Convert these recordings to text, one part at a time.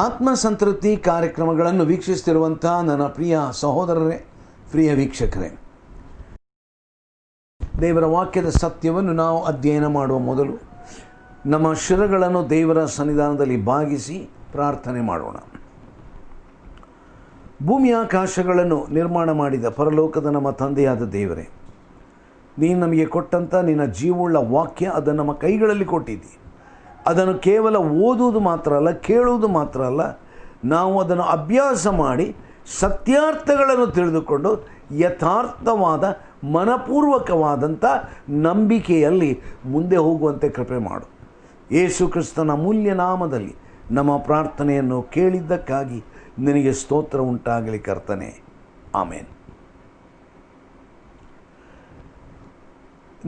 ಆತ್ಮ ಸಂತೃಪ್ತಿ ಕಾರ್ಯಕ್ರಮಗಳನ್ನು ವೀಕ್ಷಿಸುತ್ತಿರುವಂಥ ನನ್ನ ಪ್ರಿಯ ಸಹೋದರರೇ, ಪ್ರಿಯ ವೀಕ್ಷಕರೇ, ದೇವರ ವಾಕ್ಯದ ಸತ್ಯವನ್ನು ನಾವು ಅಧ್ಯಯನ ಮಾಡುವ ಮೊದಲು ನಮ್ಮ ಶಿರಗಳನ್ನು ದೇವರ ಸನ್ನಿಧಾನದಲ್ಲಿ ಬಾಗಿಸಿ ಪ್ರಾರ್ಥನೆ ಮಾಡೋಣ. ಭೂಮಿಯಾಕಾಶಗಳನ್ನು ನಿರ್ಮಾಣ ಮಾಡಿದ ಪರಲೋಕದ ನಮ್ಮ ತಂದೆಯಾದ ದೇವರೇ, ನೀನು ನಮಗೆ ಕೊಟ್ಟಂಥ ನಿನ್ನ ಜೀವವುಳ್ಳ ವಾಕ್ಯ ಅದನ್ನು ನಮ್ಮ ಕೈಗಳಲ್ಲಿ ಕೊಟ್ಟಿದ್ದಿ. ಅದನ್ನು ಕೇವಲ ಓದುವುದು ಮಾತ್ರ ಅಲ್ಲ, ಕೇಳುವುದು ಮಾತ್ರ ಅಲ್ಲ, ನಾವು ಅದನ್ನು ಅಭ್ಯಾಸ ಮಾಡಿ ಸತ್ಯಾರ್ಥಗಳನ್ನು ತಿಳಿದುಕೊಂಡು ಯಥಾರ್ಥವಾದ ಮನಪೂರ್ವಕವಾದಂಥ ನಂಬಿಕೆಯಲ್ಲಿ ಮುಂದೆ ಹೋಗುವಂತೆ ಕೃಪೆ ಮಾಡು. ಯೇಸು ಕ್ರಿಸ್ತನ ಅಮೂಲ್ಯ ನಾಮದಲ್ಲಿ ನಮ್ಮ ಪ್ರಾರ್ಥನೆಯನ್ನು ಕೇಳಿದ್ದಕ್ಕಾಗಿ ನಿನಗೆ ಸ್ತೋತ್ರ ಉಂಟಾಗಲಿ ಕರ್ತನೇ, ಆಮೇನ್.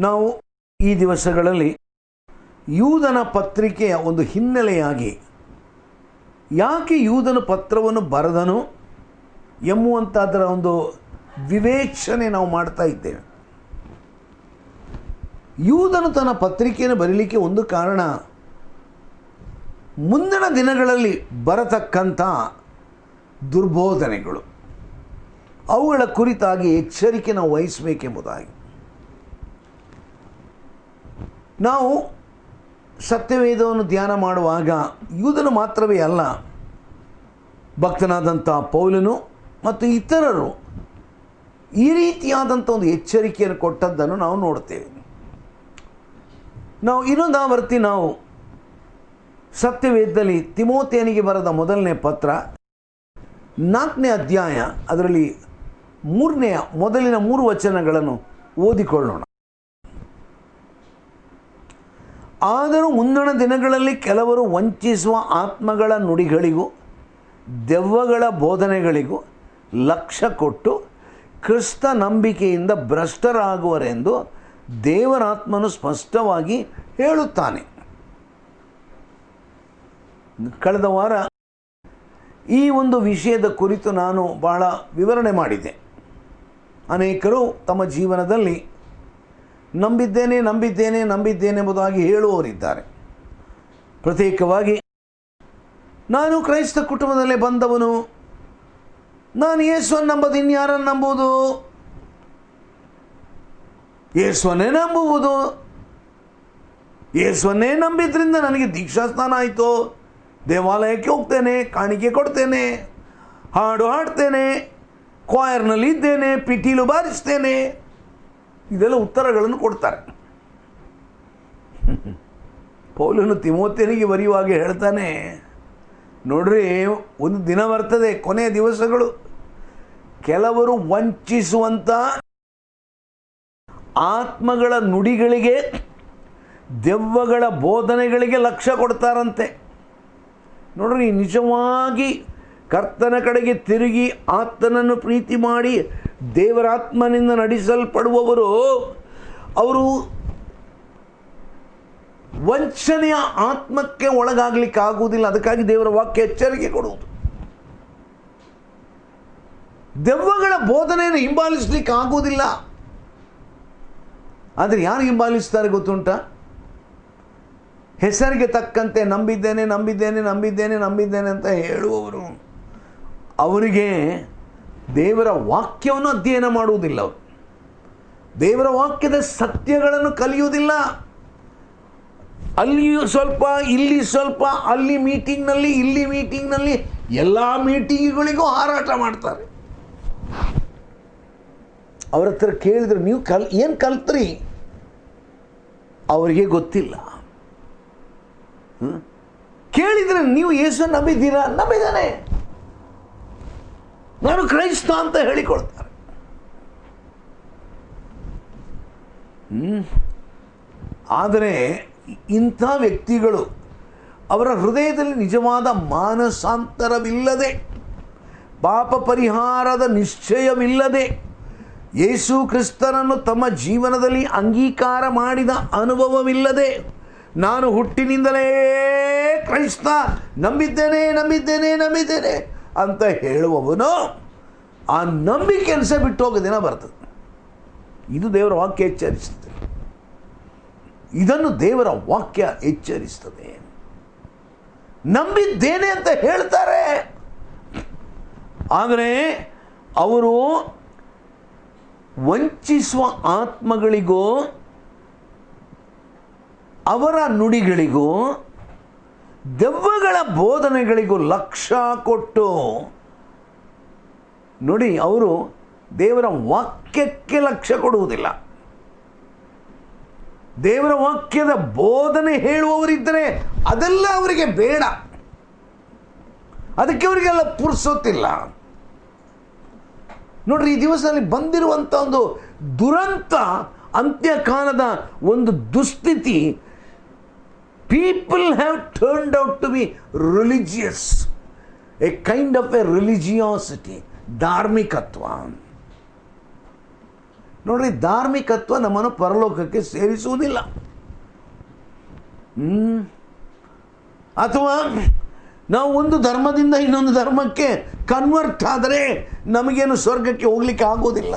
ನಾವು ಈ ದಿವಸಗಳಲ್ಲಿ ಯೂದನ ಪತ್ರಿಕೆಯ ಒಂದು ಹಿನ್ನೆಲೆಯಾಗಿ ಯಾಕೆ ಯೂದನ ಪತ್ರವನ್ನು ಬರೆದನು ಎಂಬುವಂಥದ್ದರ ಒಂದು ವಿವೇಚನೆ ನಾವು ಮಾಡ್ತಾ ಇದ್ದೇವೆ. ಯೂದನು ತನ್ನ ಪತ್ರಿಕೆಯನ್ನು ಬರೀಲಿಕ್ಕೆ ಒಂದು ಕಾರಣ, ಮುಂದಿನ ದಿನಗಳಲ್ಲಿ ಬರತಕ್ಕಂಥ ದುರ್ಬೋಧನೆಗಳು, ಅವುಗಳ ಕುರಿತಾಗಿ ಎಚ್ಚರಿಕೆ ನಾವು ವಹಿಸಬೇಕೆಂಬುದಾಗಿ. ನಾವು ಸತ್ಯವೇದವನ್ನು ಧ್ಯಾನ ಮಾಡುವಾಗ ಯೂದನು ಮಾತ್ರವೇ ಅಲ್ಲ, ಭಕ್ತನಾದಂಥ ಪೌಲನು ಮತ್ತು ಇತರರು ಈ ರೀತಿಯಾದಂಥ ಒಂದು ಎಚ್ಚರಿಕೆಯನ್ನು ಕೊಟ್ಟದ್ದನ್ನು ನಾವು ನೋಡ್ತೇವೆ. ನಾವು ಇನ್ನೊಂದು ಆವರ್ತಿ ನಾವು ಸತ್ಯವೇದದಲ್ಲಿ ತಿಮೋಥೆಯನಿಗೆ ಬರೆದ ಮೊದಲನೇ ಪತ್ರ 4ನೇ ಅಧ್ಯಾಯ, ಅದರಲ್ಲಿ ಮೊದಲಿನ 3 ವಚನಗಳನ್ನು ಓದಿಕೊಳ್ಳೋಣ. ಆದರೂ ಮುಂದಿನ ದಿನಗಳಲ್ಲಿ ಕೆಲವರು ವಂಚಿಸುವ ಆತ್ಮಗಳ ನುಡಿಗಳಿಗೂ ದೆವ್ವಗಳ ಬೋಧನೆಗಳಿಗೂ ಲಕ್ಷ್ಯ ಕೊಟ್ಟು ಕ್ರಿಸ್ತ ನಂಬಿಕೆಯಿಂದ ಭ್ರಷ್ಟರಾಗುವರೆಂದು ದೇವರಾತ್ಮನು ಸ್ಪಷ್ಟವಾಗಿ ಹೇಳುತ್ತಾನೆ. ಕಳೆದ ವಾರ ಈ ಒಂದು ವಿಷಯದ ಕುರಿತು ನಾನು ಬಹಳ ವಿವರಣೆ ಮಾಡಿದ್ದೆ. ಅನೇಕರು ತಮ್ಮ ಜೀವನದಲ್ಲಿ ನಂಬಿದ್ದೇನೆ ಎಂಬುದಾಗಿ ಹೇಳುವವರಿದ್ದಾರೆ. ಪ್ರತ್ಯೇಕವಾಗಿ ನಾನು ಕ್ರೈಸ್ತ ಕುಟುಂಬದಲ್ಲೇ ಬಂದವನು, ನಾನು ಯೇಸುವನ್ನು ನಂಬದು, ಇನ್ಯಾರನ್ನು ನಂಬುವುದು? ಯೇಸುವನ್ನೇ ನಂಬುವುದು. ಯೇಸುವನ್ನೇ ನಂಬಿದ್ರಿಂದ ನನಗೆ ದೀಕ್ಷಾಸ್ನಾನ ಆಯಿತು, ದೇವಾಲಯಕ್ಕೆ ಹೋಗ್ತೇನೆ, ಕಾಣಿಕೆ ಕೊಡ್ತೇನೆ, ಹಾಡು ಹಾಡ್ತೇನೆ, ಕ್ವಾಯರ್ನಲ್ಲಿ ಇದ್ದೇನೆ, ಪಿಟೀಲು ಬಾರಿಸ್ತೇನೆ, ಇದೆಲ್ಲ ಉತ್ತರಗಳನ್ನು ಕೊಡ್ತಾರೆ. ಪೌಲನು ತಿಮೋಥೆಯನಿಗೆ ಬರೆಯುವಾಗ ಹೇಳ್ತಾನೆ, ನೋಡ್ರಿ, ಒಂದು ದಿನ ಬರ್ತದೆ, ಕೊನೆಯ ದಿವಸಗಳು, ಕೆಲವರು ವಂಚಿಸುವಂಥ ಆತ್ಮಗಳ ನುಡಿಗಳಿಗೆ ದೆವ್ವಗಳ ಬೋಧನೆಗಳಿಗೆ ಲಕ್ಷ್ಯ ಕೊಡ್ತಾರಂತೆ. ನೋಡ್ರಿ, ನಿಜವಾಗಿ ಕರ್ತನ ಕಡೆಗೆ ತಿರುಗಿ ಆತನನ್ನು ಪ್ರೀತಿ ಮಾಡಿ ದೇವರಾತ್ಮನಿಂದ ನಡೆಸಲ್ಪಡುವವರು ಅವರು ವಂಚನೆಯ ಆತ್ಮಕ್ಕೆ ಒಳಗಾಗಲಿಕ್ಕಾಗುವುದಿಲ್ಲ. ಅದಕ್ಕಾಗಿ ದೇವರ ವಾಕ್ಯ ಎಚ್ಚರಿಕೆ ಕೊಡುವುದು. ದೆವ್ವಗಳ ಬೋಧನೆಯನ್ನು ಹಿಂಬಾಲಿಸಲಿಕ್ಕೆ ಆಗುವುದಿಲ್ಲ. ಆದರೆ ಯಾರು ಹಿಂಬಾಲಿಸ್ತಾರೆ ಗೊತ್ತುಂಟ? ಹೆಸರಿಗೆ ತಕ್ಕಂತೆ ನಂಬಿದ್ದೇನೆ ನಂಬಿದ್ದೇನೆ ನಂಬಿದ್ದೇನೆ ನಂಬಿದ್ದೇನೆ ಅಂತ ಹೇಳುವವರು. ಅವರಿಗೆ ದೇವರ ವಾಕ್ಯವನ್ನು ಅಧ್ಯಯನ ಮಾಡುವುದಿಲ್ಲ. ಅವರು ದೇವರ ವಾಕ್ಯದ ಸತ್ಯಗಳನ್ನು ಕಲಿಯುವುದಿಲ್ಲ. ಅಲ್ಲಿಯೂ ಸ್ವಲ್ಪ, ಇಲ್ಲಿ ಸ್ವಲ್ಪ, ಅಲ್ಲಿ ಮೀಟಿಂಗ್ನಲ್ಲಿ, ಇಲ್ಲಿ ಮೀಟಿಂಗ್ನಲ್ಲಿ, ಎಲ್ಲ ಮೀಟಿಂಗ್ಗಳಿಗೂ ಹಾರಾಟ ಮಾಡ್ತಾರೆ. ಅವ್ರ ಹತ್ರ ಕೇಳಿದ್ರು, ನೀವು ಏನು ಕಲ್ತ್ರಿ? ಅವರಿಗೆ ಗೊತ್ತಿಲ್ಲ. ಕೇಳಿದರೆ ನೀವು ಯೇಸು ನಂಬಿದ್ದೀರಾ? ನಂಬಿದ್ದಾನೆ, ನಾನು ಕ್ರೈಸ್ತ ಅಂತ ಹೇಳಿಕೊಳ್ತಾರೆ. ಆದರೆ ಇಂಥ ವ್ಯಕ್ತಿಗಳು ಅವರ ಹೃದಯದಲ್ಲಿ ನಿಜವಾದ ಮಾನಸಾಂತರವಿಲ್ಲದೆ, ಪಾಪ ಪರಿಹಾರದ ನಿಶ್ಚಯವಿಲ್ಲದೆ, ಯೇಸು ಕ್ರಿಸ್ತನನ್ನು ತಮ್ಮ ಜೀವನದಲ್ಲಿ ಅಂಗೀಕಾರ ಮಾಡಿದ ಅನುಭವವಿಲ್ಲದೆ, ನಾನು ಹುಟ್ಟಿನಿಂದಲೇ ಕ್ರೈಸ್ತ, ನಂಬಿದ್ದೇನೆ ನಂಬಿದ್ದೇನೆ ನಂಬಿದ್ದೇನೆ ಅಂತ ಹೇಳುವವನು ಆ ನಂಬಿಕೆ ಅನಿಸ ಬಿಟ್ಟು ಹೋಗೋ ದಿನ ಬರ್ತದೆ. ಇದು ದೇವರ ವಾಕ್ಯ ಎಚ್ಚರಿಸ್ತದೆ. ಇದನ್ನು ದೇವರ ವಾಕ್ಯ ಎಚ್ಚರಿಸ್ತದೆ. ನಂಬಿದ್ದೇನೆ ಅಂತ ಹೇಳ್ತಾರೆ, ಆದರೆ ಅವರು ವಂಚಿಸುವ ಆತ್ಮಗಳಿಗೂ ಅವರ ನುಡಿಗಳಿಗೂ ದೆವ್ವಗಳ ಬೋಧನೆಗಳಿಗೂ ಲಕ್ಷ್ಯ ಕೊಟ್ಟು ನೋಡಿ, ಅವರು ದೇವರ ವಾಕ್ಯಕ್ಕೆ ಲಕ್ಷ್ಯ ಕೊಡುವುದಿಲ್ಲ. ದೇವರ ವಾಕ್ಯದ ಬೋಧನೆ ಹೇಳುವವರಿದ್ದರೆ ಅದೆಲ್ಲ ಅವರಿಗೆ ಬೇಡ, ಅದಕ್ಕೆ ಅವರಿಗೆಲ್ಲ ಪುರ್ಸೊತ್ತಿಲ್ಲ. ನೋಡ್ರಿ, ಈ ದಿವಸದಲ್ಲಿ ಬಂದಿರುವಂಥ ಒಂದು ದುರಂತ, ಅಂತ್ಯಕಾಲದ ಒಂದು ದುಸ್ಥಿತಿ. People have turned out to be religious, a kind of a religiosity, ಧಾರ್ಮಿಕತ್ವ. ನೋಡ್ರಿ, ಧಾರ್ಮಿಕತ್ವ ನಮ್ಮನ್ನು ಪರಲೋಕಕ್ಕೆ ಸೇರಿಸುವುದಿಲ್ಲ. ಅಥವಾ ನಾವು ಒಂದು ಧರ್ಮದಿಂದ ಇನ್ನೊಂದು ಧರ್ಮಕ್ಕೆ ಕನ್ವರ್ಟ್ ಆದರೆ ನಮಗೇನು ಸ್ವರ್ಗಕ್ಕೆ ಹೋಗ್ಲಿಕ್ಕೆ ಆಗೋದಿಲ್ಲ.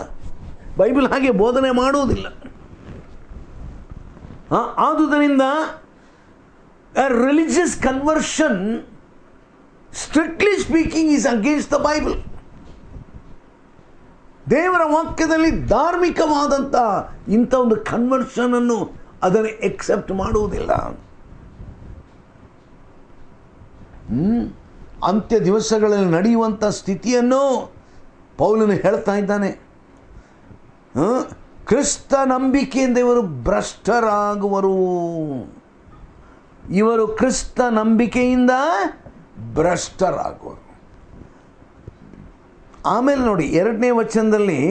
ಬೈಬಲ್ ಹಾಗೆ ಬೋಧನೆ ಮಾಡುವುದಿಲ್ಲ. ಆದುದರಿಂದ religious conversion, strictly speaking, is against the Bible. ದೇವರ ವಾಕ್ಯದಲ್ಲಿ ಧಾರ್ಮಿಕವಾದಂಥ ಇಂಥ ಒಂದು ಕನ್ವರ್ಷನನ್ನು ಅದನ್ನು ಎಕ್ಸೆಪ್ಟ್ ಮಾಡುವುದಿಲ್ಲ. ಅಂತ್ಯ ದಿವಸಗಳಲ್ಲಿ ನಡೆಯುವಂಥ ಸ್ಥಿತಿಯನ್ನು ಪೌಲನು ಹೇಳ್ತಾ ಇದ್ದಾನೆ. ಕ್ರಿಸ್ತ ನಂಬಿಕೆಯಿಂದ ಇವರು ಭ್ರಷ್ಟರಾಗುವರು. ಇವರು ಕ್ರಿಸ್ತ ನಂಬಿಕೆಯಿಂದ ಭ್ರಷ್ಟರಾಗುವರು. ಆಮೇಲೆ ನೋಡಿ, 2ನೇ ವಚನದಲ್ಲಿ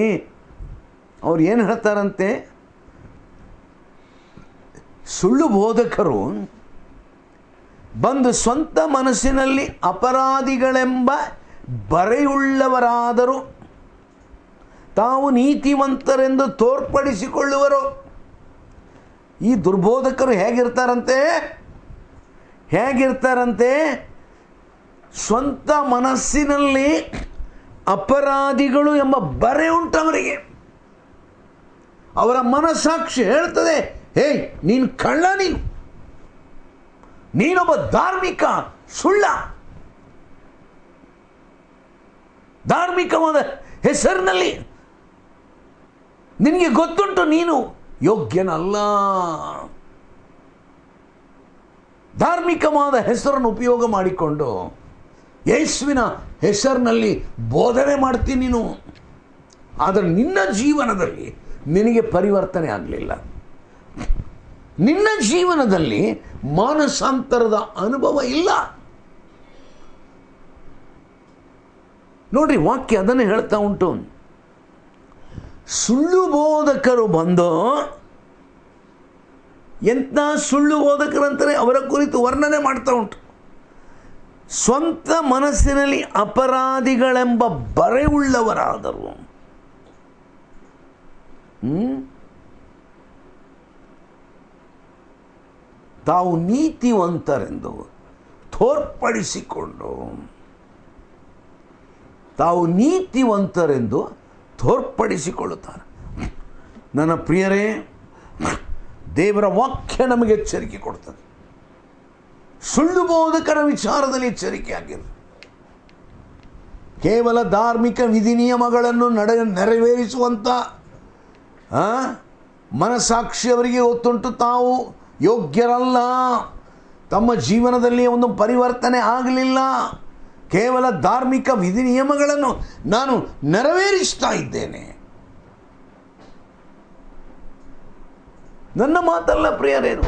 ಅವ್ರು ಏನು ಹೇಳ್ತಾರಂತೆ? ಸುಳ್ಳು ಬೋಧಕರು ಬಂದು ಸ್ವಂತ ಮನಸ್ಸಿನಲ್ಲಿ ಅಪರಾಧಿಗಳೆಂಬ ಬರೆಯುಳ್ಳವರಾದರೂ ತಾವು ನೀತಿವಂತರೆಂದು ತೋರ್ಪಡಿಸಿಕೊಳ್ಳುವರು. ಈ ದುರ್ಬೋಧಕರು ಹೇಗಿರ್ತಾರಂತೆ? ಸ್ವಂತ ಮನಸ್ಸಿನಲ್ಲಿ ಅಪರಾಧಿಗಳು ಎಂಬ ಬರೆ ಉಂಟವರಿಗೆ. ಅವರ ಮನಸ್ಸಾಕ್ಷಿ ಹೇಳ್ತದೆ, ಹೇಯ್ ನೀನು ಕಳ್ಳ, ನೀನೊಬ್ಬ ಧಾರ್ಮಿಕ ಸುಳ್ಳ. ಧಾರ್ಮಿಕವಾದ ಹೆಸರಿನಲ್ಲಿ ನಿನಗೆ ಗೊತ್ತುಂಟು ನೀನು ಯೋಗ್ಯನಲ್ಲ. ಧಾರ್ಮಿಕವಾದ ಹೆಸರನ್ನು ಉಪಯೋಗ ಮಾಡಿಕೊಂಡು ಯೇಸುವಿನ ಹೆಸರಿನಲ್ಲಿ ಬೋಧನೆ ಮಾಡ್ತೀನಿ ನೀನು, ಆದರೆ ನಿನ್ನ ಜೀವನದಲ್ಲಿ ನಿನಗೆ ಪರಿವರ್ತನೆ ಆಗಲಿಲ್ಲ. ನಿನ್ನ ಜೀವನದಲ್ಲಿ ಮಾನಸಾಂತರದ ಅನುಭವ ಇಲ್ಲ. ನೋಡ್ರಿ, ವಾಕ್ಯ ಅದನ್ನೇ ಹೇಳ್ತಾ ಉಂಟು. ಸುಳ್ಳು ಬೋಧಕರು ಬಂದು, ಎಂಥ ಸುಳ್ಳು ಬೋಧಕರಂತಾರೆ ಅವರ ಕುರಿತು ವರ್ಣನೆ ಮಾಡ್ತಾ ಉಂಟು. ಸ್ವಂತ ಮನಸ್ಸಿನಲ್ಲಿ ಅಪರಾಧಿಗಳೆಂಬ ಬರೆ ಉಳ್ಳವರಾದರು. ತಾವು ನೀತಿವಂತರೆಂದು ತೋರ್ಪಡಿಸಿಕೊಳ್ಳುತ್ತಾರೆ. ನನ್ನ ಪ್ರಿಯರೇ, ದೇವರ ವಾಕ್ಯ ನಮಗೆ ಎಚ್ಚರಿಕೆ ಕೊಡ್ತದೆ. ಸುಳ್ಳು ಬೋಧಕರ ವಿಚಾರದಲ್ಲಿ ಎಚ್ಚರಿಕೆ ಆಗಿರು. ಕೇವಲ ಧಾರ್ಮಿಕ ವಿಧಿ ನಿಯಮಗಳನ್ನು ನೆರವೇರಿಸುವಂಥ ಮನಸ್ಸಾಕ್ಷಿಯವರಿಗೆ ಗೊತ್ತುಂಟು ತಾವು ಯೋಗ್ಯರಲ್ಲ, ತಮ್ಮ ಜೀವನದಲ್ಲಿ ಒಂದು ಪರಿವರ್ತನೆ ಆಗಲಿಲ್ಲ, ಕೇವಲ ಧಾರ್ಮಿಕ ವಿಧಿ ನಿಯಮಗಳನ್ನು ನಾನು ನೆರವೇರಿಸ್ತಾ ಇದ್ದೇನೆ. ನನ್ನ ಮಾತಲ್ಲ ಪ್ರಿಯರೇನು,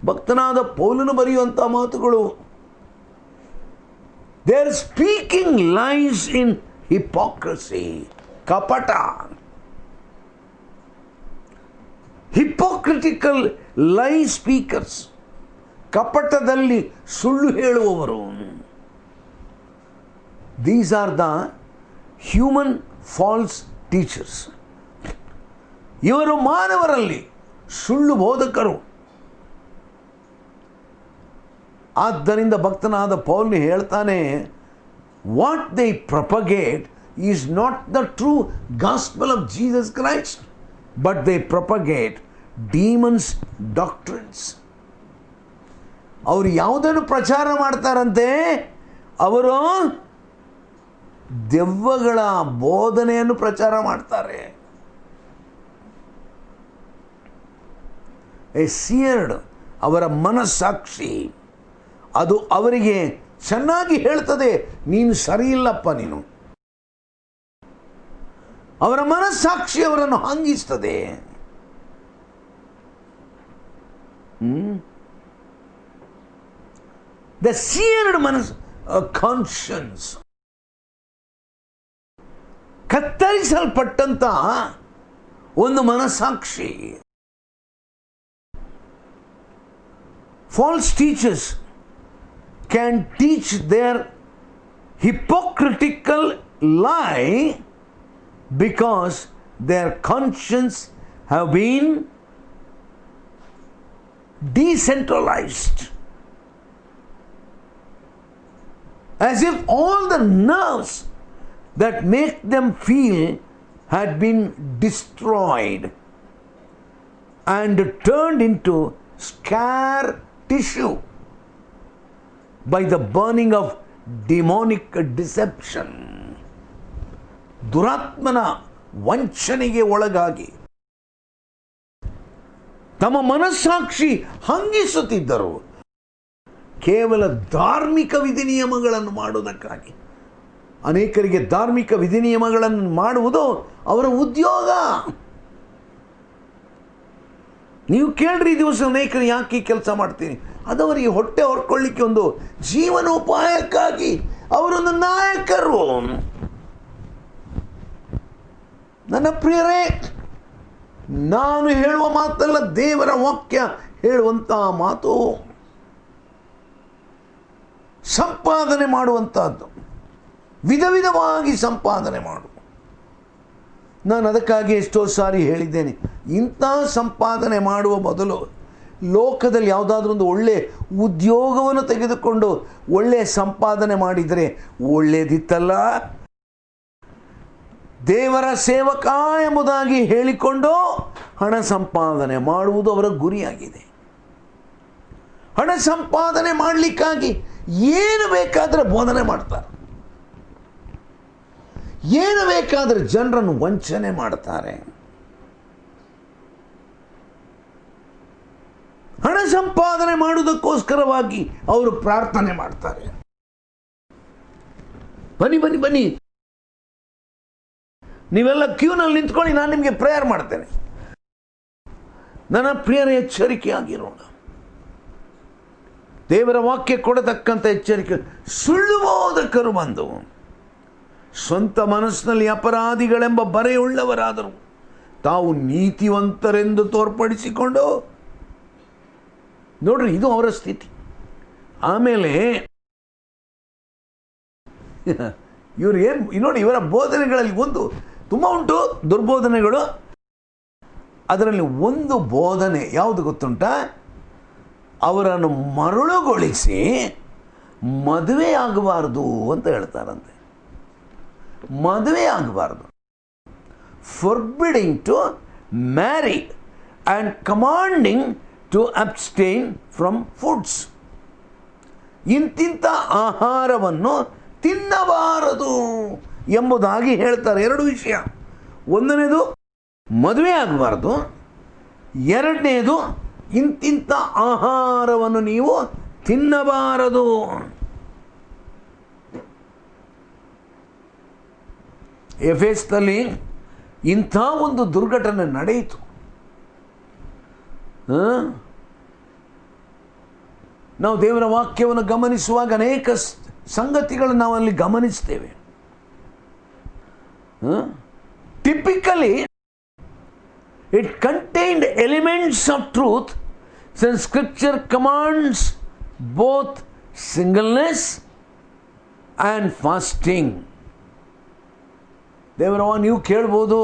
ಭಕ್ತನಾದ ಪೌಲನು ಬರೆಯುವಂಥ ಮಾತುಗಳು. They are speaking lies in hypocrisy, ಕಪಟ, ಹಿಪೋಕ್ರಿಟಿಕಲ್ ಲೈ ಸ್ಪೀಕರ್ಸ್, ಕಪಟದಲ್ಲಿ ಸುಳ್ಳು ಹೇಳುವವರು. These are the human false teachers. ಇವರು ಮಾನವರಲ್ಲಿ ಸುಳ್ಳು ಬೋಧಕರು. ಆದ್ದರಿಂದ ಭಕ್ತನಾದ ಪೌಲನು ಹೇಳ್ತಾನೆ, what they propagate is not the true gospel of Jesus Christ, but they propagate demons doctrines. ಅವರು ಯಾವುದನ್ನು ಪ್ರಚಾರ ಮಾಡ್ತಾರಂತೆ? ಅವರು ದೆವ್ವಗಳ ಬೋಧನೆಯನ್ನು ಪ್ರಚಾರ ಮಾಡ್ತಾರೆ. ಎ ಸಿಯರ್ಡ್, ಅವರ ಮನಸ್ಸಾಕ್ಷಿ ಅದು ಅವರಿಗೆ ಚೆನ್ನಾಗಿ ಹೇಳ್ತದೆ, ನೀನು ಸರಿಯಿಲ್ಲಪ್ಪ ನೀನು. ಅವರ ಮನಸ್ಸಾಕ್ಷಿ ಅವರನ್ನು ಹಂಗಿಸ್ತದೆ. ದ ಸಿಯರ್ಡ್ ಕಾನ್ಷನ್ಸ್, ಕತ್ತರಿಸಲ್ಪಟ್ಟಂತ ಒಂದು ಮನಸ್ಸಾಕ್ಷಿ. False teachers can teach their hypocritical lie because their conscience have been decentralized, as if all the nerves that make them feel had been destroyed and turned into scar tissue by the burning of demonic deception. ದುರಾತ್ಮನ ವಂಚನೆಗೆ ಒಳಗಾಗಿ ತಮ್ಮ ಮನಸ್ಸಾಕ್ಷಿ ಹಂಗಿಸುತ್ತಿದ್ದರು, ಕೇವಲ ಧಾರ್ಮಿಕ ವಿಧಿ ನಿಯಮಗಳನ್ನು ಮಾಡುವುದಕ್ಕಾಗಿ. ಅನೇಕರಿಗೆ ಧಾರ್ಮಿಕ ವಿಧಿ ನಿಯಮಗಳನ್ನು ಮಾಡುವುದು ಅವರ ಉದ್ಯೋಗ. ನೀವು ಕೇಳ್ರಿ, ದಿವಸ ಅನೇಕರು ಯಾಕೆ ಕೆಲಸ ಮಾಡ್ತೀನಿ? ಅದವರಿಗೆ ಹೊಟ್ಟೆ ಹೊರ್ಕೊಳ್ಳಿಕ್ಕೆ ಒಂದು ಜೀವನೋಪಾಯಕ್ಕಾಗಿ ಅವರೊಂದು ನಾಯಕರು. ನನ್ನ ಪ್ರಿಯರೇ, ನಾನು ಹೇಳುವ ಮಾತಲ್ಲ, ದೇವರ ವಾಕ್ಯ ಹೇಳುವಂಥ ಮಾತು. ಸಂಪಾದನೆ ಮಾಡುವಂಥದ್ದು, ವಿಧ ವಿಧವಾಗಿ ಸಂಪಾದನೆ ಮಾಡು. ನಾನು ಅದಕ್ಕಾಗಿ ಎಷ್ಟೋ ಸಾರಿ ಹೇಳಿದ್ದೇನೆ, ಇಂಥ ಸಂಪಾದನೆ ಮಾಡುವ ಬದಲು ಲೋಕದಲ್ಲಿ ಯಾವುದಾದ್ರೂ ಒಂದು ಒಳ್ಳೆಯ ಉದ್ಯೋಗವನ್ನು ತೆಗೆದುಕೊಂಡು ಒಳ್ಳೆಯ ಸಂಪಾದನೆ ಮಾಡಿದರೆ ಒಳ್ಳೆಯದಿತ್ತಲ್ಲ. ದೇವರ ಸೇವಕ ಎಂಬುದಾಗಿ ಹೇಳಿಕೊಂಡು ಹಣ ಸಂಪಾದನೆ ಮಾಡುವುದು ಅವರ ಗುರಿಯಾಗಿದೆ. ಹಣ ಸಂಪಾದನೆ ಮಾಡಲಿಕ್ಕಾಗಿ ಏನು ಬೇಕಾದರೆ ಬೋಧನೆ ಮಾಡ್ತಾರೆ, ಏನು ಬೇಕಾದರೆ ಜನರನ್ನು ವಂಚನೆ ಮಾಡ್ತಾರೆ. ಹಣ ಸಂಪಾದನೆ ಮಾಡುವುದಕ್ಕೋಸ್ಕರವಾಗಿ ಅವರು ಪ್ರಾರ್ಥನೆ ಮಾಡ್ತಾರೆ. ಬನ್ನಿ ಬನ್ನಿ ಬನ್ನಿ, ನೀವೆಲ್ಲ ಕ್ಯೂನಲ್ಲಿ ನಿಂತ್ಕೊಳ್ಳಿ, ನಾನು ನಿಮಗೆ ಪ್ರೇಯರ್ ಮಾಡ್ತೇನೆ. ನನ್ನ ಪ್ರಿಯರ ಎಚ್ಚರಿಕೆಯಾಗಿರೋಣ. ದೇವರ ವಾಕ್ಯ ಕೊಡತಕ್ಕಂಥ ಎಚ್ಚರಿಕೆ. ಸುಳ್ಳು ಬೋಧಕರು ಬಂದು ಸ್ವಂತ ಮನಸ್ಸಿನಲ್ಲಿ ಅಪರಾಧಿಗಳೆಂಬ ಬರೆಯುಳ್ಳವರಾದರು ತಾವು ನೀತಿವಂತರೆಂದು ತೋರ್ಪಡಿಸಿಕೊಂಡು, ನೋಡ್ರಿ ಇದು ಅವರ ಸ್ಥಿತಿ. ಆಮೇಲೆ ಇವರು ಏನು ನೋಡಿ, ಇವರ ಬೋಧನೆಗಳಲ್ಲಿ ಒಂದು ತುಂಬ ಉಂಟು ದುರ್ಬೋಧನೆಗಳು. ಅದರಲ್ಲಿ ಒಂದು ಬೋಧನೆ ಯಾವುದು ಗೊತ್ತುಂಟ? ಅವರನ್ನು ಮರಳುಗೊಳಿಸಿ ಮದುವೆ ಆಗಬಾರ್ದು ಅಂತ ಹೇಳ್ತಾರಂತೆ. ಮದುವೆ ಆಗಬಾರ್ದು, forbidding to marry and commanding to abstain from foods. ಇಂತಿಂಥ ಆಹಾರವನ್ನು ತಿನ್ನಬಾರದು ಎಂಬುದಾಗಿ ಹೇಳ್ತಾರೆ. ಎರಡು ವಿಷಯ. ಒಂದನೇದು ಮದುವೆ ಆಗಬಾರ್ದು, ಎರಡನೇದು ಇಂತಿಂಥ ಆಹಾರವನ್ನು ನೀವು ತಿನ್ನಬಾರದು. ಎಫೆಸದಲ್ಲಿ ಇಂಥ ಒಂದು ದುರ್ಘಟನೆ ನಡೆಯಿತು. ನಾವು ದೇವರ ವಾಕ್ಯವನ್ನು ಗಮನಿಸುವಾಗ ಅನೇಕ ಸಂಗತಿಗಳನ್ನು ನಾವು ಅಲ್ಲಿ ಗಮನಿಸ್ತೇವೆ. Typically it contained elements of truth, since scripture commands both singleness and fasting. ನೀವು ಕೇಳ್ಬೋದು,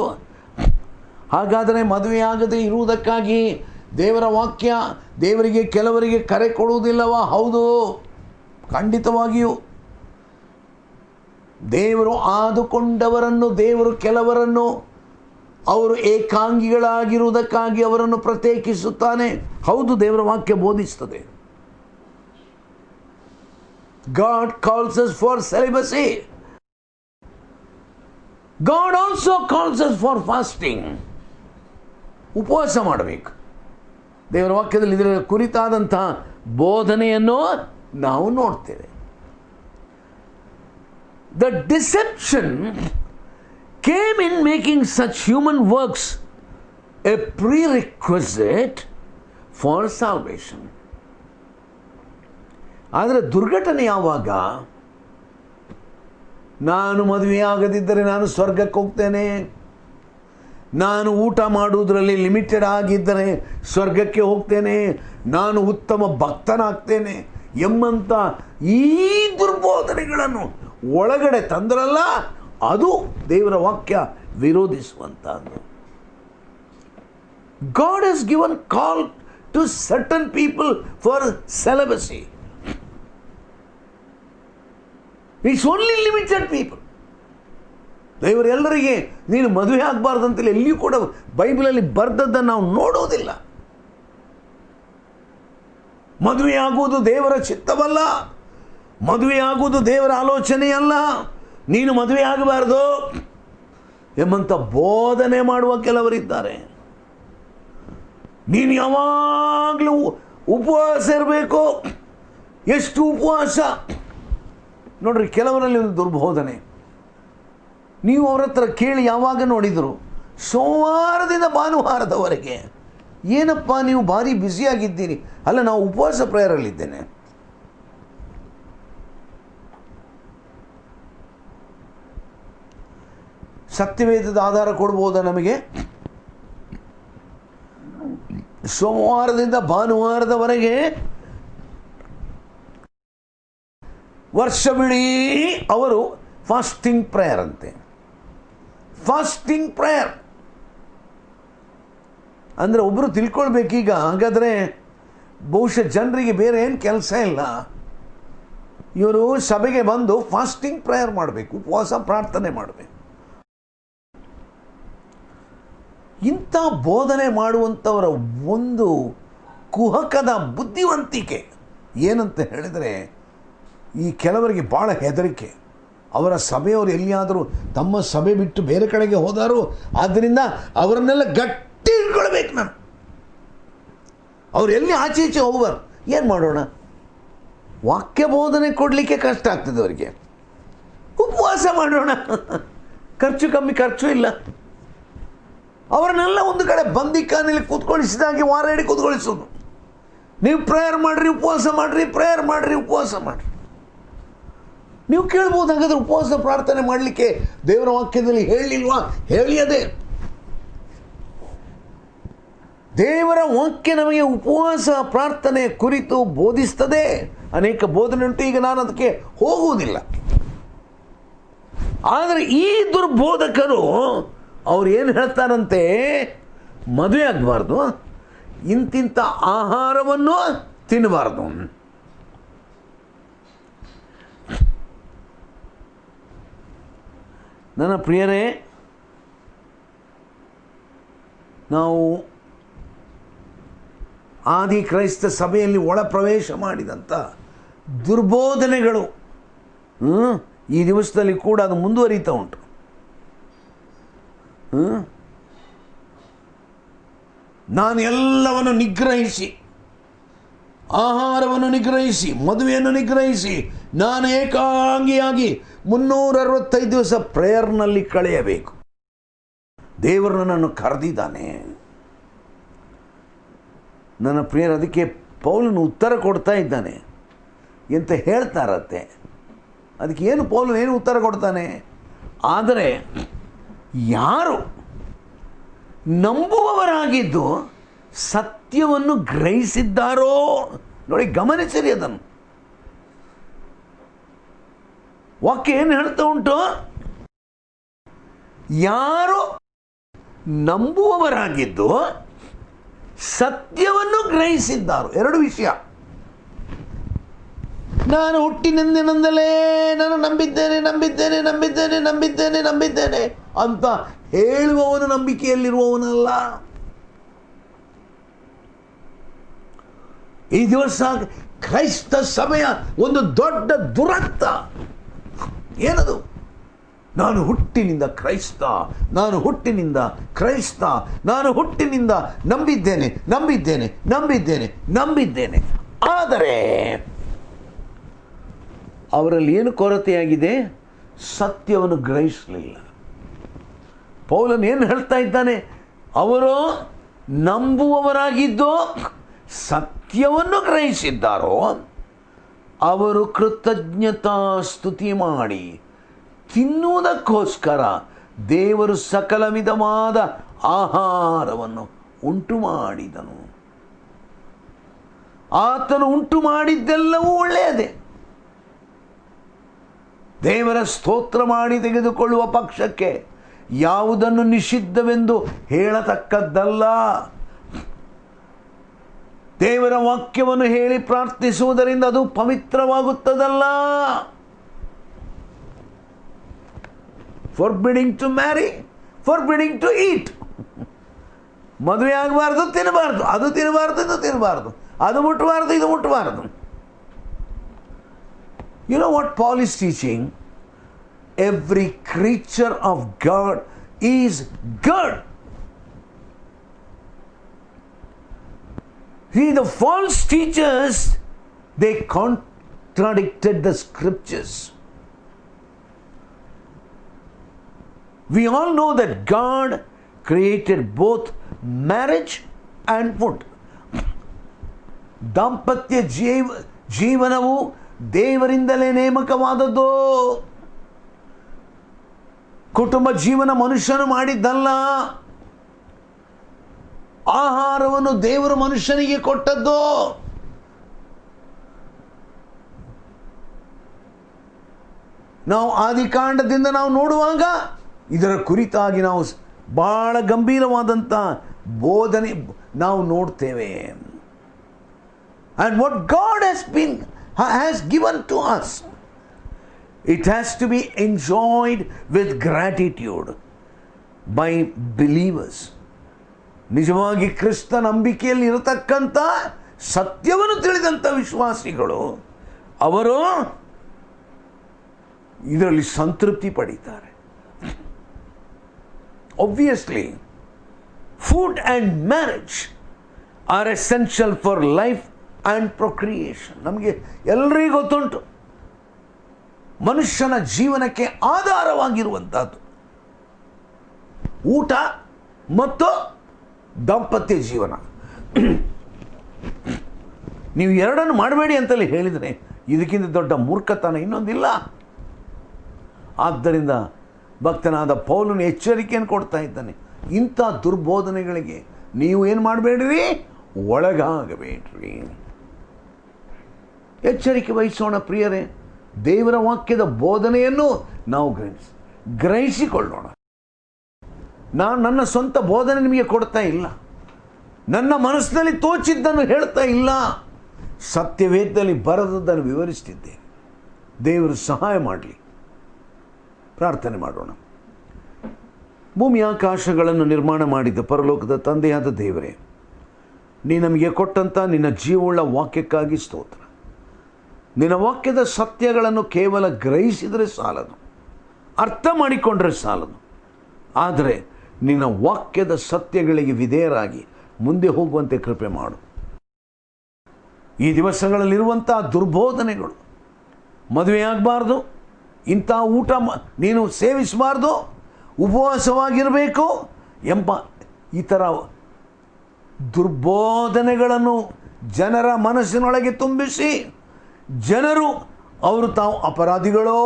ಹಾಗಾದರೆ ಮದುವೆಯಾಗದೆ ಇರುವುದಕ್ಕಾಗಿ ದೇವರ ವಾಕ್ಯ ದೇವರಿಗೆ ಕೆಲವರಿಗೆ ಕರೆ ಕೊಡುವುದಿಲ್ಲವಾ? ಹೌದು, ಖಂಡಿತವಾಗಿಯೂ. ದೇವರು ಆದುಕೊಂಡವರನ್ನು, ದೇವರು ಕೆಲವರನ್ನು ಅವರು ಏಕಾಂಗಿಗಳಾಗಿರುವುದಕ್ಕಾಗಿ ಅವರನ್ನು ಪ್ರತ್ಯೇಕಿಸುತ್ತಾನೆ. ಹೌದು, ದೇವರ ವಾಕ್ಯ ಬೋಧಿಸುತ್ತದೆ. God calls us for celibacy. God also calls us for fasting. ಉಪವಾಸ ಮಾಡಬೇಕು. ದೇವರ ವಾಕ್ಯದಲ್ಲಿ ಇದರ ಕುರಿತಾದಂತಹ ಬೋಧನೆಯನ್ನು ನಾವು ನೋಡ್ತೇವೆ. The deception came in making such human works a prerequisite for salvation. ಆದರೆ ದುರ್ಘಟನೆ ಯಾವಾಗ? ನಾನು ಮದುವೆಯಾಗದಿದ್ದರೆ ನಾನು ಸ್ವರ್ಗಕ್ಕೆ ಹೋಗ್ತೇನೆ, ನಾನು ಊಟ ಮಾಡುವುದರಲ್ಲಿ ಲಿಮಿಟೆಡ್ ಆಗಿದ್ದರೆ ಸ್ವರ್ಗಕ್ಕೆ ಹೋಗ್ತೇನೆ, ನಾನು ಉತ್ತಮ ಭಕ್ತನಾಗ್ತೇನೆ ಎಂಬಂಥ ಈ ದುರ್ಬೋಧನೆಗಳನ್ನು ಒಳಗಡೆ ತಂದ್ರಲ್ಲ, ಅದು ದೇವರ ವಾಕ್ಯ ವಿರೋಧಿಸುವಂಥದ್ದು. God has given call to certain people for celibacy. It's only limited people. ದೇವರು ಎಲ್ಲರಿಗೆ ನೀನು ಮದುವೆ ಆಗಬಾರ್ದಂತೇಳಿ ಎಲ್ಲಿಯೂ ಕೂಡ ಬೈಬಲಲ್ಲಿ ಬರೆದದ್ದನ್ನು ನಾವು ನೋಡೋದಿಲ್ಲ. ಮದುವೆಯಾಗುವುದು ದೇವರ ಚಿತ್ತವಲ್ಲ, ಮದುವೆಯಾಗುವುದು ದೇವರ ಆಲೋಚನೆಯಲ್ಲ, ನೀನು ಮದುವೆ ಆಗಬಾರ್ದು ಎಂಬಂಥ ಬೋಧನೆ ಮಾಡುವ ಕೆಲವರಿದ್ದಾರೆ. ನೀನು ಯಾವಾಗಲೂ ಉಪವಾಸ ಇರಬೇಕು. ಎಷ್ಟು ಉಪವಾಸ ನೋಡ್ರಿ, ಕೆಲವರಲ್ಲಿ ಒಂದು ದುರ್ಬೋಧನೆ. ನೀವು ಅವ್ರ ಹತ್ರ ಕೇಳಿ ಯಾವಾಗ ನೋಡಿದರು, ಸೋಮವಾರದಿಂದ ಭಾನುವಾರದವರೆಗೆ ಏನಪ್ಪ ನೀವು ಭಾರಿ ಬ್ಯುಸಿಯಾಗಿದ್ದೀರಿ. ಅಲ್ಲ, ನಾವು ಉಪವಾಸ ಪ್ರೇಯರಲ್ಲಿದ್ದೇನೆ. ಸತ್ಯವೇದದ ಆಧಾರ ಕೊಡ್ಬೋದಾ ನಮಗೆ? ಸೋಮವಾರದಿಂದ ಭಾನುವಾರದವರೆಗೆ ವರ್ಷವಿಡೀ ಅವರು ಫಾಸ್ಟಿಂಗ್ ಪ್ರೇಯರ್ ಅಂತೆ. ಫಾಸ್ಟಿಂಗ್ ಪ್ರೇಯರ್ ಅಂದರೆ ಒಬ್ಬರು ತಿಳ್ಕೊಳ್ಬೇಕೀಗ, ಹಾಗಾದರೆ ಬಹುಶಃ ಜನರಿಗೆ ಬೇರೆ ಏನು ಕೆಲಸ ಇಲ್ಲ, ಇವರು ಸಭೆಗೆ ಬಂದು ಫಾಸ್ಟಿಂಗ್ ಪ್ರೇಯರ್ ಮಾಡಬೇಕು, ಉಪವಾಸ ಪ್ರಾರ್ಥನೆ ಮಾಡಬೇಕು. ಇಂಥ ಬೋಧನೆ ಮಾಡುವಂಥವರ ಒಂದು ಕುಹಕದ ಬುದ್ಧಿವಂತಿಕೆ ಏನಂತ ಹೇಳಿದರೆ, ಈ ಕೆಲವರಿಗೆ ಭಾಳ ಹೆದರಿಕೆ. ಅವರ ಸಭೆಯವರು ಎಲ್ಲಿಯಾದರೂ ತಮ್ಮ ಸಭೆ ಬಿಟ್ಟು ಬೇರೆ ಕಡೆಗೆ ಹೋದಾರು, ಆದ್ದರಿಂದ ಅವರನ್ನೆಲ್ಲ ಗಟ್ಟಿ ಇಟ್ಕೊಳ್ಬೇಕು ನಾನು. ಅವ್ರು ಎಲ್ಲಿ ಆಚೆ ಈಚೆ ಹೋಗ್ಬಾರ್ದು. ಏನು ಮಾಡೋಣ? ವಾಕ್ಯ ಬೋಧನೆ ಕೊಡಲಿಕ್ಕೆ ಕಷ್ಟ ಆಗ್ತದೆ ಅವರಿಗೆ. ಉಪವಾಸ ಮಾಡೋಣ, ಖರ್ಚು ಕಮ್ಮಿ, ಖರ್ಚು ಇಲ್ಲ. ಅವರನ್ನೆಲ್ಲ ಒಂದು ಕಡೆ ಬಂದಿಖಾನೆಯಲ್ಲಿ ಕೂತ್ಕೊಳಿಸಿದಾಗೆ ವಾರ ಇಡೀ ಕೂತ್ಕೊಳಿಸೋದು. ನೀವು ಪ್ರೇಯರ್ ಮಾಡಿರಿ, ಉಪವಾಸ ಮಾಡಿರಿ, ಪ್ರೇಯರ್ ಮಾಡಿರಿ, ಉಪವಾಸ ಮಾಡಿರಿ. ನೀವು ಕೇಳ್ಬೋದು, ಹಾಗಾದ್ರೆ ಉಪವಾಸ ಪ್ರಾರ್ಥನೆ ಮಾಡಲಿಕ್ಕೆ ದೇವರ ವಾಕ್ಯದಲ್ಲಿ ಹೇಳಿಲ್ವಾ? ಹೇಳಿಯದೆ ದೇವರ ವಾಕ್ಯ ನಮಗೆ ಉಪವಾಸ ಪ್ರಾರ್ಥನೆ ಕುರಿತು ಬೋಧಿಸ್ತದೆ. ಅನೇಕ ಬೋಧನೆ ಉಂಟು, ಈಗ ನಾನು ಅದಕ್ಕೆ ಹೋಗುವುದಿಲ್ಲ. ಆದರೆ ಈ ದುರ್ಬೋಧಕರು ಅವ್ರು ಏನು ಹೇಳ್ತಾರಂತೆ, ಮದುವೆ ಆಗಬಾರ್ದು, ಇಂತಿಂಥ ಆಹಾರವನ್ನು ತಿನ್ನಬಾರ್ದು. ನನ್ನ ಪ್ರಿಯರೇ, ನಾವು ಆದಿ ಕ್ರೈಸ್ತ ಸಭೆಯಲ್ಲಿ ಒಳ ಪ್ರವೇಶ ಮಾಡಿದಂಥ ದುರ್ಬೋಧನೆಗಳು ಈ ದಿವಸದಲ್ಲಿ ಕೂಡ ಅದು ಮುಂದುವರಿತಾ ಉಂಟು. ನಾನು ಎಲ್ಲವನ್ನು ನಿಗ್ರಹಿಸಿ, ಆಹಾರವನ್ನು ನಿಗ್ರಹಿಸಿ, ಮದುವೆಯನ್ನು ನಿಗ್ರಹಿಸಿ, ನಾನು ಏಕಾಂಗಿಯಾಗಿ 365 ದಿವಸ ಪ್ರೇಯರ್ನಲ್ಲಿ ಕಳೆಯಬೇಕು. ದೇವರು ನನ್ನನ್ನು ಕರೆದಿದ್ದಾನೆ. ನನ್ನ ಪ್ರೇಯರ್, ಅದಕ್ಕೆ ಪೌಲನು ಉತ್ತರ ಕೊಡ್ತಾ ಇದ್ದಾನೆ ಅಂತ ಹೇಳ್ತಾರತ್ತೆ. ಅದಕ್ಕೆ ಏನು ಪೌಲನು ಏನು ಉತ್ತರ ಕೊಡ್ತಾನೆ? ಆದರೆ ಯಾರು ನಂಬುವವರಾಗಿದ್ದು ಸತ್ಯವನ್ನು ಗ್ರಹಿಸಿದ್ದಾರೋ, ನೋಡಿ ಗಮನಿಸಿರಿ ಅದನ್ನು. ವಾಕ್ಯ ಏನು ಹೇಳ್ತಾ ಉಂಟು? ಯಾರು ನಂಬುವವರಾಗಿದ್ದು ಸತ್ಯವನ್ನು ಗ್ರಹಿಸಿದ್ದಾರೋ. ಎರಡು ವಿಷಯ. ನಾನು ಹುಟ್ಟಿನಿಂದಿನಿಂದಲೇ ನಾನು ನಂಬಿದ್ದೇನೆ ಅಂತ ಹೇಳುವವನು ನಂಬಿಕೆಯಲ್ಲಿರುವವನಲ್ಲ. ಈ ದಿವಸ ಕ್ರೈಸ್ತ ಸಭೆಯ ಒಂದು ದೊಡ್ಡ ದುರಂತ ಏನದು? ನಾನು ಹುಟ್ಟಿನಿಂದ ಕ್ರೈಸ್ತ, ನಾನು ಹುಟ್ಟಿನಿಂದ ಕ್ರೈಸ್ತ, ನಾನು ಹುಟ್ಟಿನಿಂದ ನಂಬಿದ್ದೇನೆ. ಆದರೆ ಅವರಲ್ಲಿ ಏನು ಕೊರತೆಯಾಗಿದೆ? ಸತ್ಯವನ್ನು ಗ್ರಹಿಸಲಿಲ್ಲ. ಪೌಲನು ಏನು ಹೇಳ್ತಾ ಇದ್ದಾನೆ? ಅವರು ನಂಬುವವರಾಗಿದ್ದು ಸತ್ಯವನ್ನು ಗ್ರಹಿಸಿದ್ದಾರೋ ಅವರು ಕೃತಜ್ಞತಾ ಸ್ತುತಿ ಮಾಡಿ ತಿನ್ನುವುದಕ್ಕೋಸ್ಕರ ದೇವರು ಸಕಲ ವಿಧವಾದ ಆಹಾರವನ್ನು ಉಂಟು ಮಾಡಿದನು. ಆತನು ಉಂಟು ಮಾಡಿದ್ದೆಲ್ಲವೂ ಒಳ್ಳೆಯದೇ. ದೇವರ ಸ್ತೋತ್ರ ಮಾಡಿ ತೆಗೆದುಕೊಳ್ಳುವ ಪಕ್ಷಕ್ಕೆ ಯಾವುದನ್ನು ನಿಷಿದ್ಧವೆಂದು ಹೇಳತಕ್ಕದ್ದಲ್ಲ. ದೇವರ ವಾಕ್ಯವನ್ನು ಹೇಳಿ ಪ್ರಾರ್ಥಿಸುವುದರಿಂದ ಅದು ಪವಿತ್ರವಾಗುತ್ತದಲ್ಲ. ಫಾರ್ಬಿಡಿಂಗ್ ಟು ಮ್ಯಾರಿ, ಫಾರ್ಬಿಡಿಂಗ್ ಟು ಈಟ್. ಮದುವೆ ಆಗಬಾರ್ದು, ತಿನ್ನಬಾರ್ದು, ಅದು ತಿನ್ನಬಾರ್ದು, ಇದು ತಿನ್ನಬಾರ್ದು, ಅದು ಮುಟ್ಟಬಾರ್ದು, ಇದು ಮುಟ್ಟಬಾರ್ದು. You know what Paul is teaching? Every creature of God is good. See, the false teachers, they contradicted the scriptures. We all know that God created both marriage and food. ದಾಂಪತ್ಯ ಜೀವನವು ದೇವರಿಂದಲೇ ನೇಮಕವಾದದ್ದು. ಕುಟುಂಬ ಜೀವನ ಮನುಷ್ಯನು ಮಾಡಿದ್ದಲ್ಲ. ಆಹಾರವನ್ನು ದೇವರು ಮನುಷ್ಯನಿಗೆ ಕೊಟ್ಟದ್ದು. ನಾವು ಆದಿಕಾಂಡದಿಂದ ನಾವು ನೋಡುವಾಗ ಇದರ ಕುರಿತಾಗಿ ನಾವು ಬಹಳ ಗಂಭೀರವಾದಂಥ ಬೋಧನೆ ನಾವು ನೋಡ್ತೇವೆ. And what God has given to us, it has to be enjoyed with gratitude by believers. ನಿಜವಾಗಿ ಕ್ರಿಸ್ತ ನಂಬಿಕೆಯಲ್ಲಿ ಇರತಕ್ಕಂಥ ಸತ್ಯವನ್ನು ತಿಳಿದಂಥ ವಿಶ್ವಾಸಿಗಳು ಅವರು ಇದರಲ್ಲಿ ಸಂತೃಪ್ತಿ ಪಡೀತಾರೆ. Obviously, food and marriage are essential for life and procreation. ನಮಗೆ ಎಲ್ಲರಿಗೂ ಗೊತ್ತುಂಟು, ಮನುಷ್ಯನ ಜೀವನಕ್ಕೆ ಆಧಾರವಾಗಿರುವಂಥದ್ದು ಊಟ ಮತ್ತು ದಾಂಪತ್ಯ ಜೀವನ. ನೀವು ಎರಡನ್ನು ಮಾಡಬೇಡಿ ಅಂತಲೇ ಹೇಳಿದರೆ ಇದಕ್ಕಿಂತ ದೊಡ್ಡ ಮೂರ್ಖತನ ಇನ್ನೊಂದಿಲ್ಲ. ಆದ್ದರಿಂದ ಭಕ್ತನಾದ ಪೌಲನು ಎಚ್ಚರಿಕೆಯನ್ನು ಕೊಡ್ತಾ ಇದ್ದಾನೆ. ಇಂಥ ದುರ್ಬೋಧನೆಗಳಿಗೆ ನೀವು ಏನು ಮಾಡಬೇಡ್ರಿ, ಒಳಗಾಗಬೇಡ್ರಿ. ಎಚ್ಚರಿಕೆ ವಹಿಸೋಣ ಪ್ರಿಯರೇ. ದೇವರ ವಾಕ್ಯದ ಬೋಧನೆಯನ್ನು ನಾವು ಗ್ರಹಿಸಿಕೊಳ್ಳೋಣ. ನಾನು ನನ್ನ ಸ್ವಂತ ಬೋಧನೆ ನಿಮಗೆ ಕೊಡ್ತಾ ಇಲ್ಲ, ನನ್ನ ಮನಸ್ಸಿನಲ್ಲಿ ತೋಚಿದ್ದನ್ನು ಹೇಳ್ತಾ ಇಲ್ಲ, ಸತ್ಯವೇದದಲ್ಲಿ ಬರೆದದ್ದನ್ನು ವಿವರಿಸ್ತಿದ್ದೆ. ದೇವರು ಸಹಾಯ ಮಾಡಲಿ. ಪ್ರಾರ್ಥನೆ ಮಾಡೋಣ. ಭೂಮಿ ಆಕಾಶಗಳನ್ನು ನಿರ್ಮಾಣ ಮಾಡಿದ ಪರಲೋಕದ ತಂದೆಯಾದ ದೇವರೇ, ನೀ ನಮಗೆ ಕೊಟ್ಟಂಥ ನಿನ್ನ ಜೀವವುಳ್ಳ ವಾಕ್ಯಕ್ಕಾಗಿ ಸ್ತೋತ್ರ. ನಿನ್ನ ವಾಕ್ಯದ ಸತ್ಯಗಳನ್ನು ಕೇವಲ ಗ್ರಹಿಸಿದರೆ ಸಾಲದು, ಅರ್ಥ ಮಾಡಿಕೊಂಡ್ರೆ ಸಾಲದು, ಆದರೆ ನಿನ್ನ ವಾಕ್ಯದ ಸತ್ಯಗಳಿಗೆ ವಿಧೇಯರಾಗಿ ಮುಂದೆ ಹೋಗುವಂತೆ ಕೃಪೆ ಮಾಡು. ಈ ದಿವಸಗಳಲ್ಲಿರುವಂಥ ದುರ್ಬೋಧನೆಗಳು, ಮದುವೆ ಆಗಬಾರ್ದು, ಇಂಥ ಊಟ ನೀನು ಸೇವಿಸಬಾರ್ದು, ಉಪವಾಸವಾಗಿರಬೇಕು ಎಂಬ ಈ ಥರ ದುರ್ಬೋಧನೆಗಳನ್ನು ಜನರ ಮನಸ್ಸಿನೊಳಗೆ ತುಂಬಿಸಿ ಜನರು ಅವರು ತಾವು ಅಪರಾಧಿಗಳೋ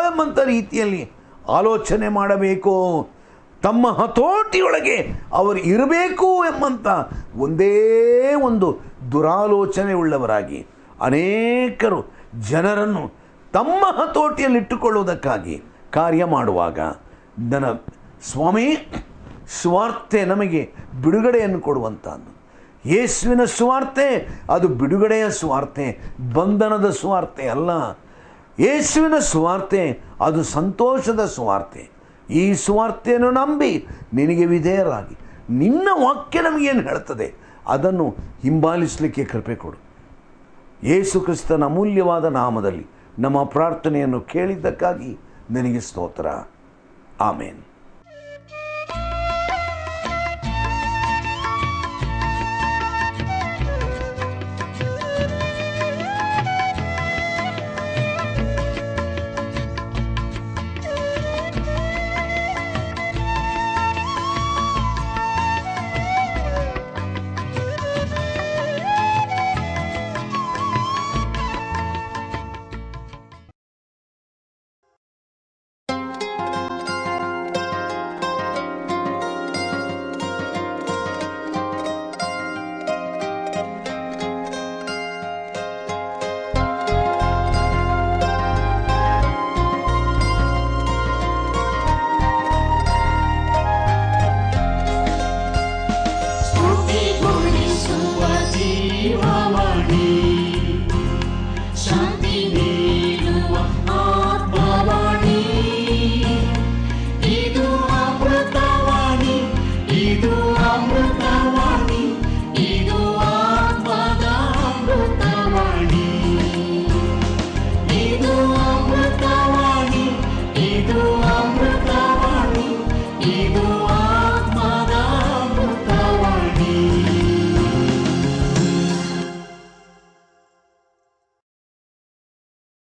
ಎಂಬಂಥ ರೀತಿಯಲ್ಲಿ ಆಲೋಚನೆ ಮಾಡಬೇಕು, ತಮ್ಮ ಹತೋಟಿಯೊಳಗೆ ಅವರು ಇರಬೇಕು ಎಂಬಂಥ ಒಂದೇ ಒಂದು ದುರಾಲೋಚನೆ ಉಳ್ಳವರಾಗಿ ಅನೇಕರು ಜನರನ್ನು ತಮ್ಮ ಹತೋಟಿಯಲ್ಲಿಟ್ಟುಕೊಳ್ಳುವುದಕ್ಕಾಗಿ ಕಾರ್ಯ ಮಾಡುವಾಗ, ನನ್ನ ಸ್ವಾಮಿ ಸ್ವಾರ್ಥೆ ನಮಗೆ ಬಿಡುಗಡೆಯನ್ನು ಕೊಡುವಂಥದ್ದು. ಯೇಸುವಿನ ಸ್ವಾರ್ಥೆ ಅದು ಬಿಡುಗಡೆಯ ಸ್ವಾರ್ಥೆ, ಬಂಧನದ ಸ್ವಾರ್ಥೆ ಅಲ್ಲ. ಯೇಸುವಿನ ಸ್ವಾರ್ಥೆ ಅದು ಸಂತೋಷದ ಸ್ವಾರ್ಥೆ. ಈ ಸ್ವಾರ್ಥೆಯನ್ನು ನಂಬಿ ನಿನಗೆ ವಿಧೇಯರಾಗಿ ನಿನ್ನ ವಾಕ್ಯ ನಮಗೇನು ಹೇಳ್ತದೆ ಅದನ್ನು ಹಿಂಬಾಲಿಸಲಿಕ್ಕೆ ಕೃಪೆ ಕೊಡು. ಯೇಸು ಕ್ರಿಸ್ತನ ಅಮೂಲ್ಯವಾದ ನಾಮದಲ್ಲಿ ನಮ್ಮ ಪ್ರಾರ್ಥನೆಯನ್ನು ಕೇಳಿದ್ದಕ್ಕಾಗಿ ನಿನಗೆ ಸ್ತೋತ್ರ. ಆಮೇನ್.